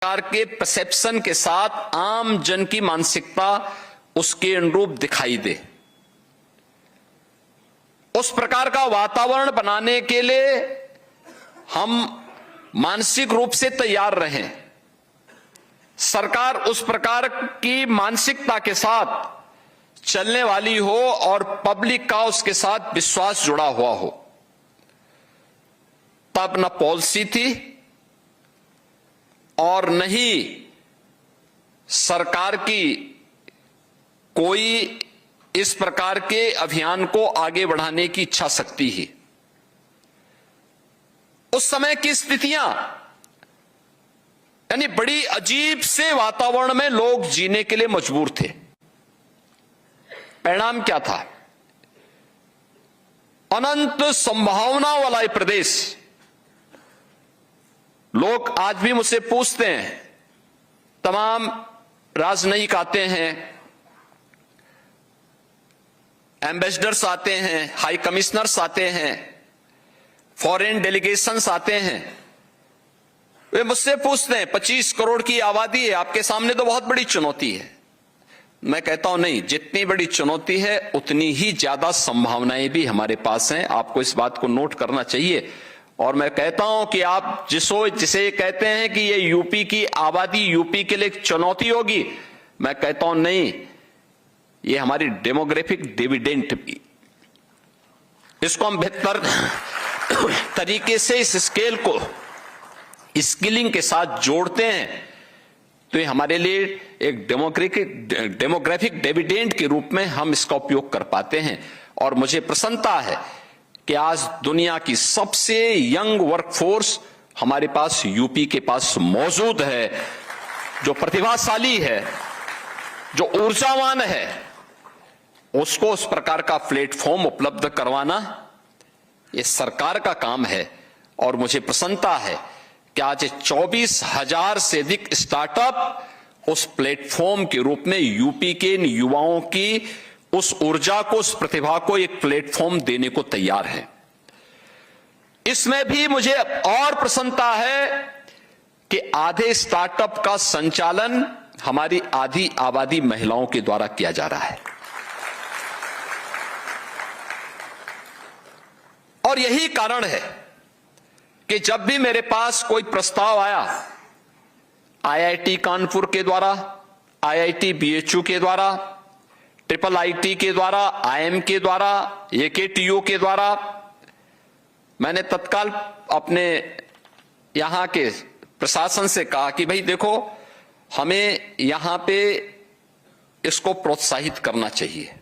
प्रकार के परसेप्शन के साथ आम जन की मानसिकता उसके अनुरूप दिखाई दे, उस प्रकार का वातावरण बनाने के लिए हम मानसिक रूप से तैयार रहें। सरकार उस प्रकार की मानसिकता के साथ चलने वाली हो और पब्लिक का उसके साथ विश्वास जुड़ा हुआ हो। तब न पॉलिसी थी और न ही सरकार की कोई इस प्रकार के अभियान को आगे बढ़ाने की इच्छा शक्ति ही। उस समय की स्थितियां यानी बड़ी अजीब से वातावरण में लोग जीने के लिए मजबूर थे। परिणाम क्या था? अनंत संभावना वाला ये प्रदेश। लोग आज भी मुझसे पूछते हैं, तमाम राजनयिक आते हैं, एम्बेसडर्स आते हैं, हाई कमिश्नर्स आते हैं, फॉरेन डेलीगेशंस आते हैं, वे मुझसे पूछते हैं 25 करोड़ की आबादी है, आपके सामने तो बहुत बड़ी चुनौती है। मैं कहता हूं नहीं, जितनी बड़ी चुनौती है उतनी ही ज्यादा संभावनाएं भी हमारे पास हैं। आपको इस बात को नोट करना चाहिए। और मैं कहता हूं कि आप जिसे कहते हैं कि ये यूपी की आबादी यूपी के लिए एक चुनौती होगी, मैं कहता हूं नहीं, ये हमारी डेमोग्राफिक डिविडेंड भी, इसको हम बेहतर तरीके से इस स्केल को स्किलिंग के साथ जोड़ते हैं तो ये हमारे लिए एक डेमोग्राफिक डिविडेंड के रूप में हम इसका उपयोग कर पाते हैं। और मुझे प्रसन्नता है कि आज दुनिया की सबसे यंग वर्कफोर्स हमारे पास यूपी के पास मौजूद है, जो प्रतिभाशाली है, जो ऊर्जावान है। उसको उस प्रकार का प्लेटफॉर्म उपलब्ध करवाना ये सरकार का काम है। और मुझे प्रसन्नता है कि आज 24,000 से अधिक स्टार्टअप उस प्लेटफॉर्म के रूप में यूपी के इन युवाओं की उस ऊर्जा को, उस प्रतिभा को एक प्लेटफॉर्म देने को तैयार है। इसमें भी मुझे और प्रसन्नता है कि आधे स्टार्टअप का संचालन हमारी आधी आबादी महिलाओं के द्वारा किया जा रहा है। और यही कारण है कि जब भी मेरे पास कोई प्रस्ताव आया, आईआईटी कानपुर के द्वारा, आईआईटी बीएचयू के द्वारा, IIIT के द्वारा, IIM के द्वारा, AKTU के द्वारा, मैंने तत्काल अपने यहां के प्रशासन से कहा कि भाई देखो, हमें यहां पे इसको प्रोत्साहित करना चाहिए।